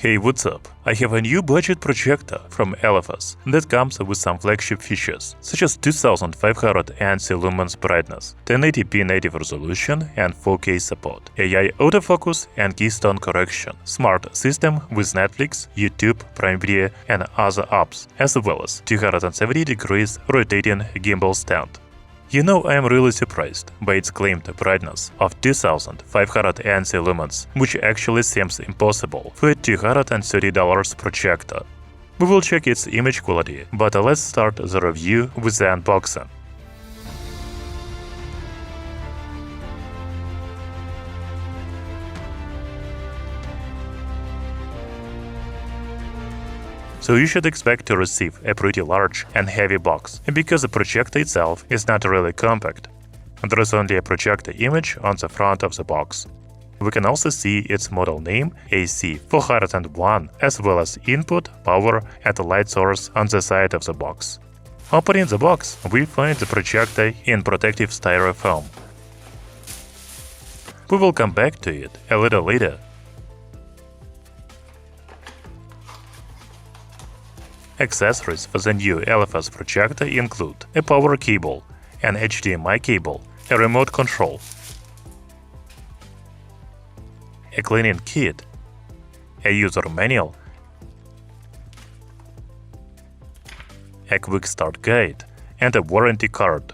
Hey, what's up? I have a new budget projector from Elephas that comes with some flagship features, such as 2500 ANSI Lumens brightness, 1080p native resolution and 4K support, AI autofocus and Keystone correction, smart system with Netflix, YouTube, Prime Video and other apps, as well as 270 degrees rotating Gimbal Stand. You know, I am really surprised by its claimed brightness of 2500 ANSI Lumens, which actually seems impossible for a $230 projector. We will check its image quality, but let's start the review with the unboxing. So you should expect to receive a pretty large and heavy box, because the projector itself is not really compact. There is only a projector image on the front of the box. We can also see its model name AC401, as well as input, power and light source on the side of the box. Opening the box, we find the projector in protective styrofoam. We will come back to it a little later. Accessories for the new Elephas projector include a power cable, an HDMI cable, a remote control, a cleaning kit, a user manual, a quick start guide, and a warranty card.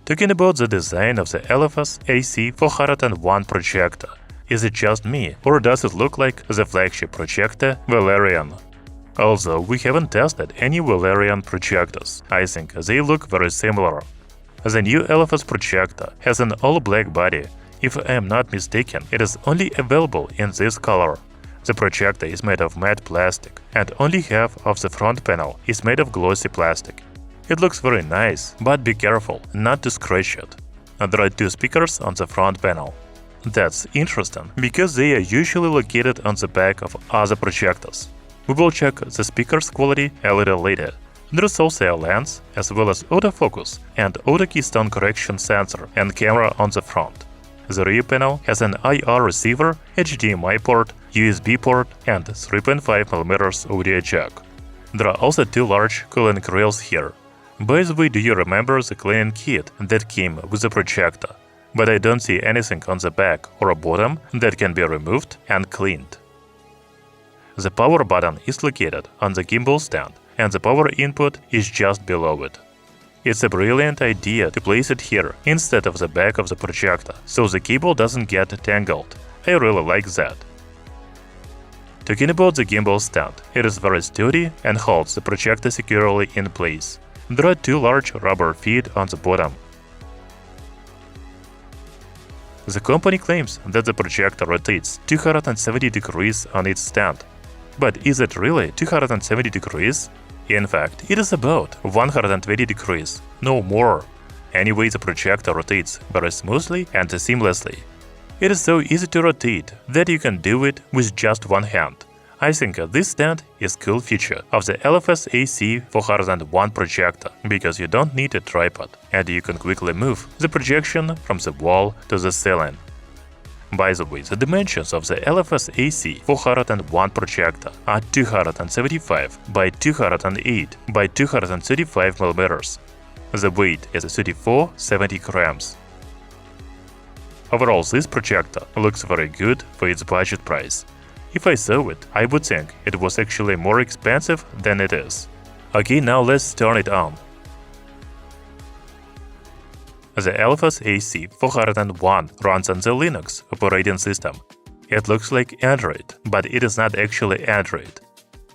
Talking about the design of the Elephas AC401 projector. Is it just me, or does it look like the flagship projector Valerian? Although we haven't tested any Valerian projectors, I think they look very similar. The new Elephas projector has an all-black body. If I am not mistaken, it is only available in this color. The projector is made of matte plastic, and only half of the front panel is made of glossy plastic. It looks very nice, but be careful not to scratch it. There are two speakers on the front panel. That's interesting, because they are usually located on the back of other projectors. We will check the speaker's quality a little later. There is also a lens, as well as autofocus and auto keystone correction sensor and camera on the front. The rear panel has an IR receiver, HDMI port, USB port and 3.5mm audio jack. There are also two large cooling rails here. By the way, do you remember the cleaning kit that came with the projector? But I don't see anything on the back or bottom that can be removed and cleaned. The power button is located on the gimbal stand, and the power input is just below it. It's a brilliant idea to place it here instead of the back of the projector, so the cable doesn't get tangled. I really like that. Talking about the gimbal stand, it is very sturdy and holds the projector securely in place. There are two large rubber feet on the bottom. The company claims that the projector rotates 270 degrees on its stand. But is it really 270 degrees? In fact, it is about 120 degrees, no more. Anyway, the projector rotates very smoothly and seamlessly. It is so easy to rotate that you can do it with just one hand. I think this stand is a cool feature of the Elephas AC401 projector, because you don't need a tripod, and you can quickly move the projection from the wall to the ceiling. By the way, the dimensions of the Elephas AC401 projector are 275 by 208 by 235 mm. The weight is 3470 grams. Overall, this projector looks very good for its budget price. If I saw it, I would think it was actually more expensive than it is. Okay, now let's turn it on. The Elephas AC401 runs on the Linux operating system. It looks like Android, but it is not actually Android.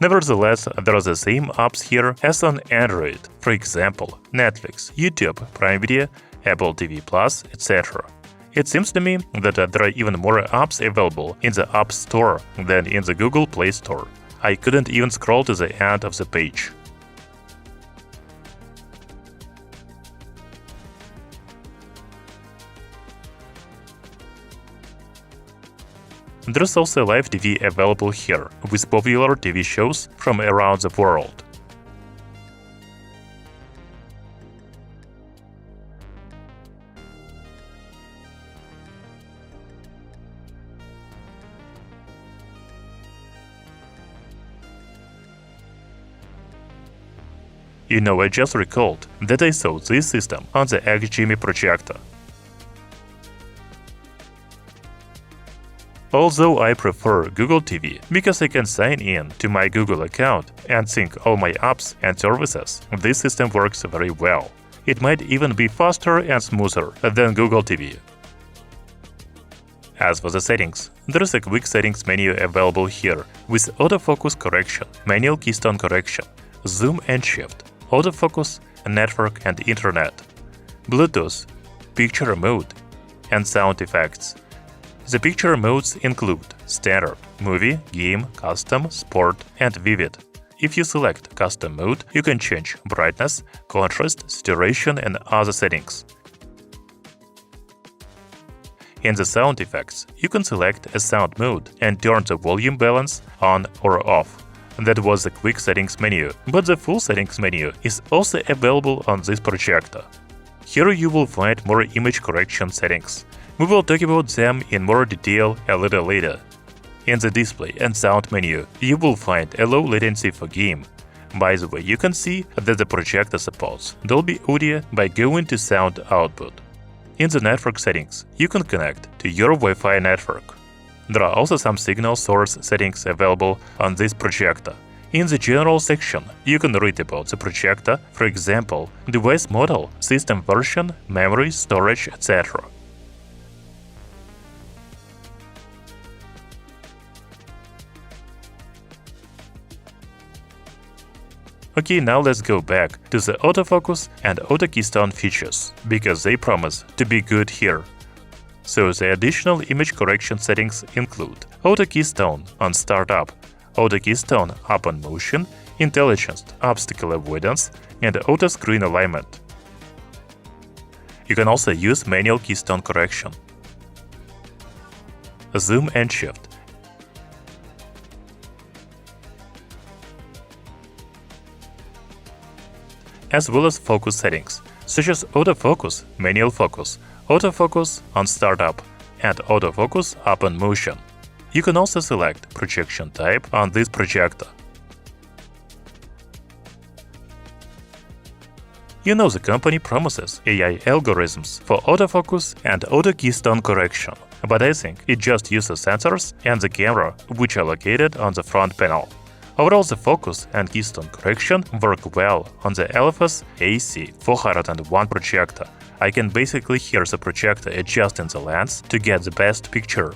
Nevertheless, there are the same apps here as on Android, for example, Netflix, YouTube, Prime Video, Apple TV+, etc. It seems to me that there are even more apps available in the App Store than in the Google Play Store. I couldn't even scroll to the end of the page. There's also live TV available here, with popular TV shows from around the world. You know, I just recalled that I saw this system on the XGIMI projector. Although I prefer Google TV because I can sign in to my Google account and sync all my apps and services, this system works very well. It might even be faster and smoother than Google TV. As for the settings, there is a quick settings menu available here with autofocus correction, manual keystone correction, zoom and shift, autofocus, network and internet, Bluetooth, picture mode, and sound effects. The picture modes include standard, movie, game, custom, sport, and vivid. If you select custom mode, you can change brightness, contrast, saturation, and other settings. In the sound effects, you can select a sound mode and turn the volume balance on or off. That was the quick settings menu, but the full settings menu is also available on this projector. Here you will find more image correction settings. We will talk about them in more detail a little later. In the display and sound menu, you will find a low latency for game. By the way, you can see that the projector supports Dolby Audio by going to sound output. In the network settings, you can connect to your Wi-Fi network. There are also some signal source settings available on this projector. In the general section, you can read about the projector, for example, device model, system version, memory, storage, etc. Okay, now let's go back to the autofocus and auto keystone features, because they promise to be good here. So the additional image correction settings include auto keystone on startup, auto keystone upon motion, intelligent obstacle avoidance, and auto screen alignment. You can also use manual keystone correction, zoom and shift, as well as focus settings, such as autofocus, manual focus, autofocus on startup, and autofocus upon motion. You can also select projection type on this projector. You know the company promises AI algorithms for autofocus and auto keystone correction, but I think it just uses sensors and the camera, which are located on the front panel. Overall, the focus and keystone correction work well on the Elephas AC401 projector. I can basically hear the projector adjusting the lens to get the best picture.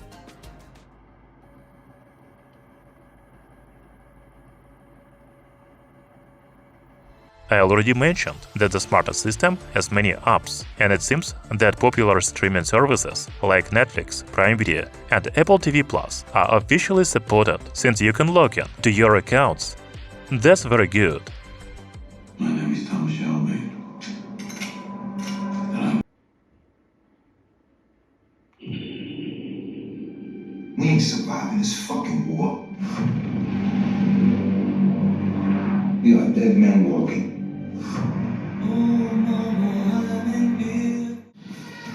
I already mentioned that the smarter system has many apps, and it seems that popular streaming services like Netflix, Prime Video, and Apple TV Plus are officially supported since you can log in to your accounts. That's very good. My name is Thomas Shelby. We ain't surviving this fucking war. We are dead men walking.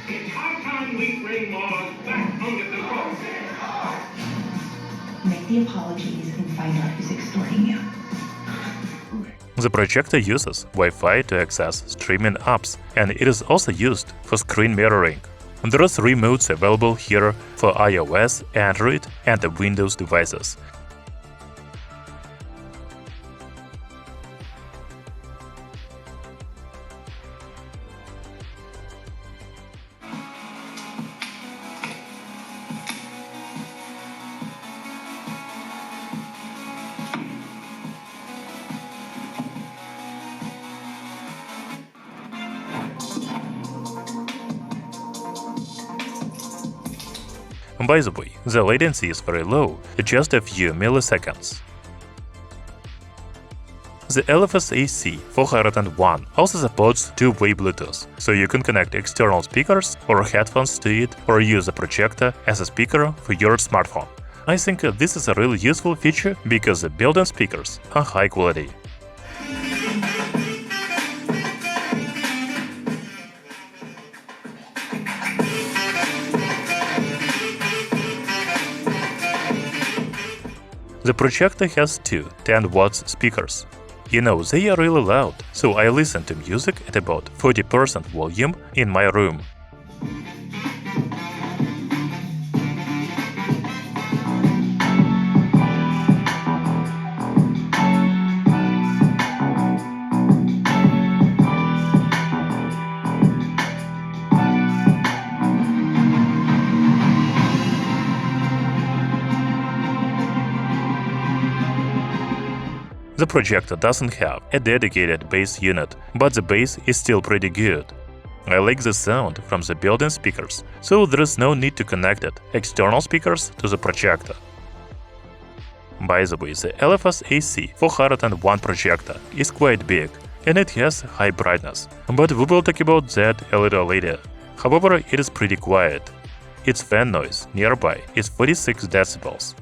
It's high time we bring Mars back under control. Make the apologies and find out who's extorting you. The projector uses Wi-Fi to access streaming apps, and it is also used for screen mirroring. There are 3 modes available here for iOS, Android, and Windows devices. By the way, the latency is very low, just a few milliseconds. The Elephas AC401 also supports two-way Bluetooth, so you can connect external speakers or headphones to it or use a projector as a speaker for your smartphone. I think this is a really useful feature because the built-in speakers are high quality. The projector has two 10 watts speakers. You know, they are really loud, so I listen to music at about 40% volume in my room. The projector doesn't have a dedicated bass unit, but the bass is still pretty good. I like the sound from the built-in speakers, so there is no need to connect external speakers to the projector. By the way, the Elephas AC401 projector is quite big, and it has high brightness, but we will talk about that a little later. However, it is pretty quiet. Its fan noise nearby is 46 decibels.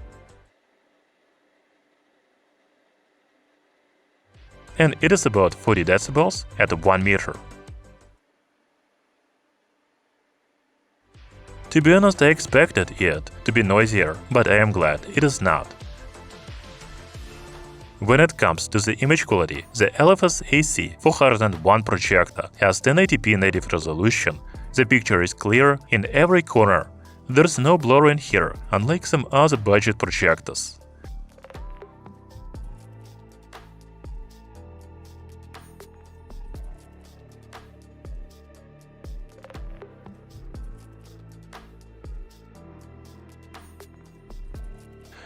And it is about 40 decibels at 1 meter. To be honest, I expected it to be noisier, but I am glad it is not. When it comes to the image quality, the Elephas AC401 projector has 1080p native resolution. The picture is clear in every corner. There's no blur in here, unlike some other budget projectors.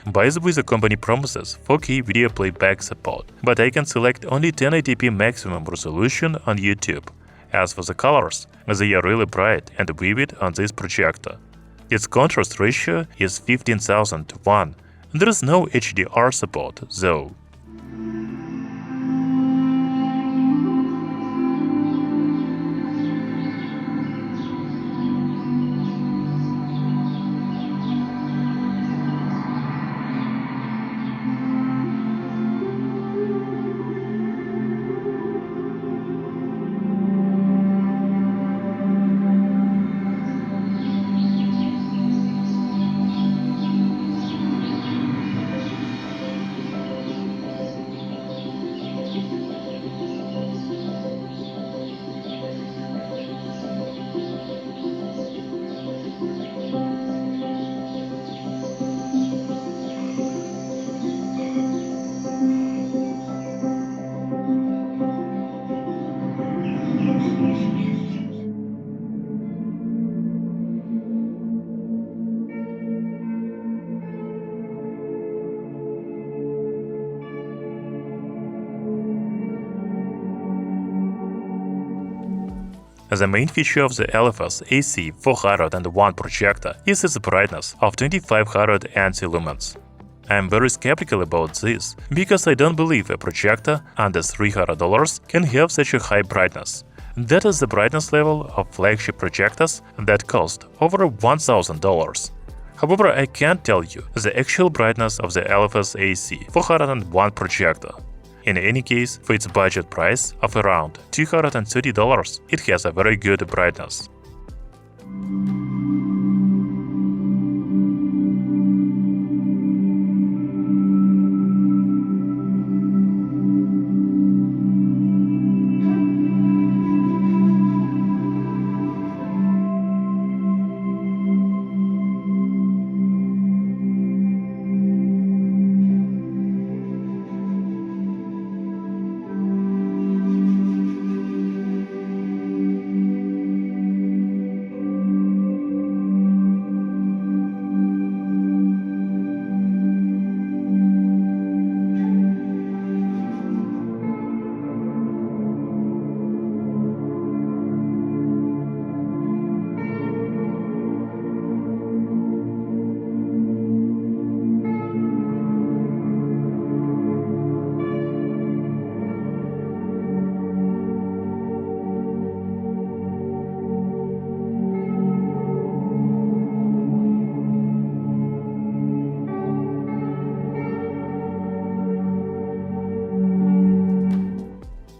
By the way, the company promises 4K video playback support, but I can select only 1080p maximum resolution on YouTube. As for the colors, they are really bright and vivid on this projector. Its contrast ratio is 15,000 to 1. There is no HDR support, though. The main feature of the Elephas AC401 projector is its brightness of 2500 ANSI Lumens. I am very skeptical about this, because I don't believe a projector under $300 can have such a high brightness. That is the brightness level of flagship projectors that cost over $1,000. However, I can't tell you the actual brightness of the Elephas AC401 projector. In any case, for its budget price of around $230, it has a very good brightness.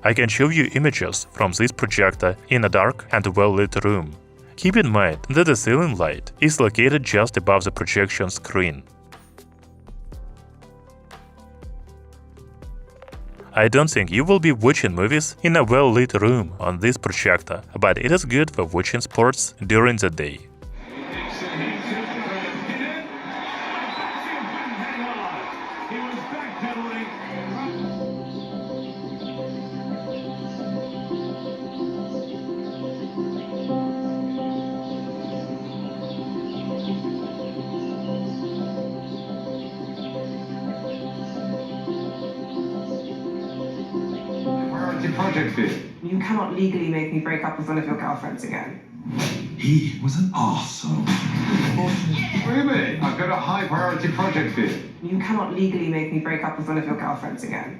I can show you images from this projector in a dark and well-lit room. Keep in mind that the ceiling light is located just above the projection screen. I don't think you will be watching movies in a well-lit room on this projector, but it is good for watching sports during the day. Projector. You cannot legally make me break up with one of your girlfriends again. He was an arsehole. Wait a minute, I've got a high priority project here. You cannot legally make me break up with one of your girlfriends again.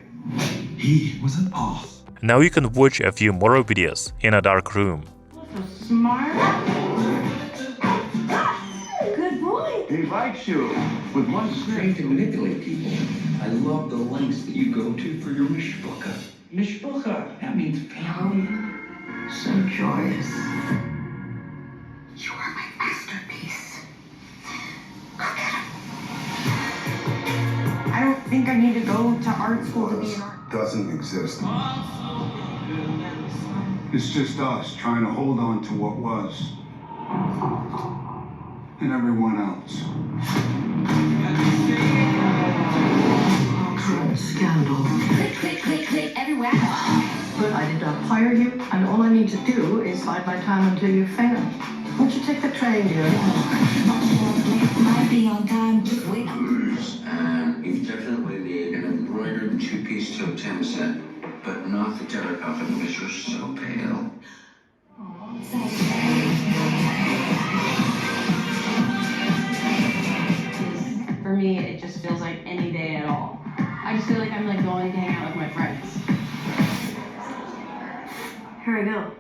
He was an arse. Now you can watch a few more videos in a dark room. So smart. Good boy. He likes you. With one Trying snake. to manipulate people. I love the lengths that you go to for your mishpucha. Mishpucha, that means family. So joyous. You are my masterpiece. Go get him. I don't think I need to go to art school to be an art. Doesn't exist. It's just us trying to hold on to what was. And everyone else. Scandal. Click, click, click, click, everywhere. But I did not hire you, and all I need to do is bide my time until you fail. Won't you take the train, dear? Might be on time, just wait. You've definitely made an embroidered two-piece totem set, but not the terracotta because you're so pale. For me, it just feels like any day at all. I just feel like I'm like going to hang out with my friends. Here I go.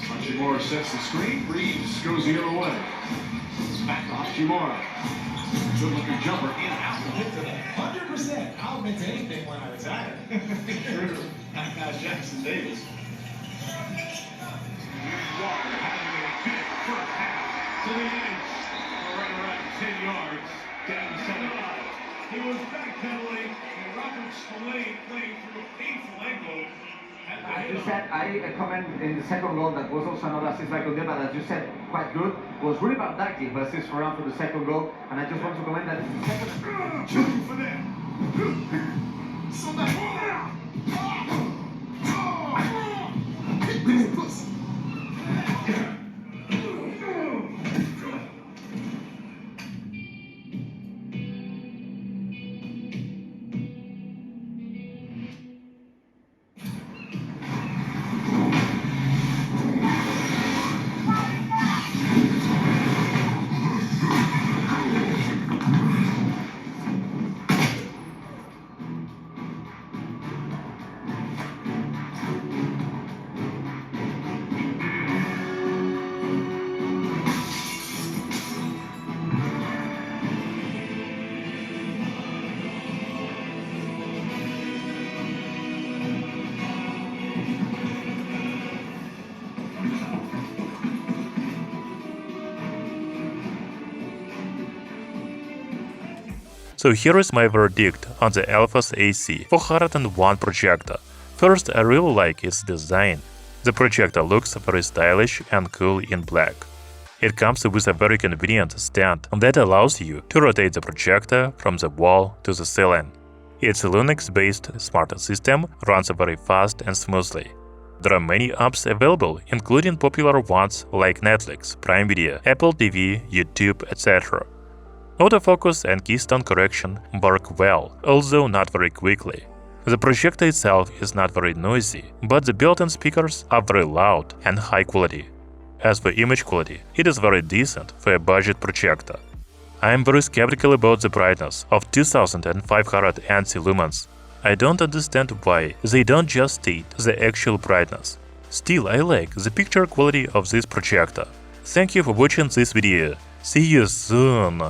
Hachimura sets the screen. Reeves goes the other way. Back to Hachimura. Good looking jumper in and out. Hit to that. 100%. I'll admit to anything when I retire. True. Not Jackson Davis. Walker having a big first half to the edge. Right around 10 yards. Down the center line. He was backpedaling, and Robert Spillane playing through a painful ankle. As you said, I comment in the second goal that was also another assist by Condé, but as you said, quite good. Was really Bardaki who assists for round for the second goal, and I just want to comment that the second. Shooting for them. So here is my verdict on the Elephas AC401 projector. First, I really like its design. The projector looks very stylish and cool in black. It comes with a very convenient stand that allows you to rotate the projector from the wall to the ceiling. Its Linux-based smart system runs very fast and smoothly. There are many apps available, including popular ones like Netflix, Prime Video, Apple TV, YouTube, etc. Autofocus and Keystone correction work well, although not very quickly. The projector itself is not very noisy, but the built-in speakers are very loud and high quality. As for image quality, it is very decent for a budget projector. I am very skeptical about the brightness of 2500 ANSI Lumens. I don't understand why they don't just state the actual brightness. Still, I like the picture quality of this projector. Thank you for watching this video. See you soon!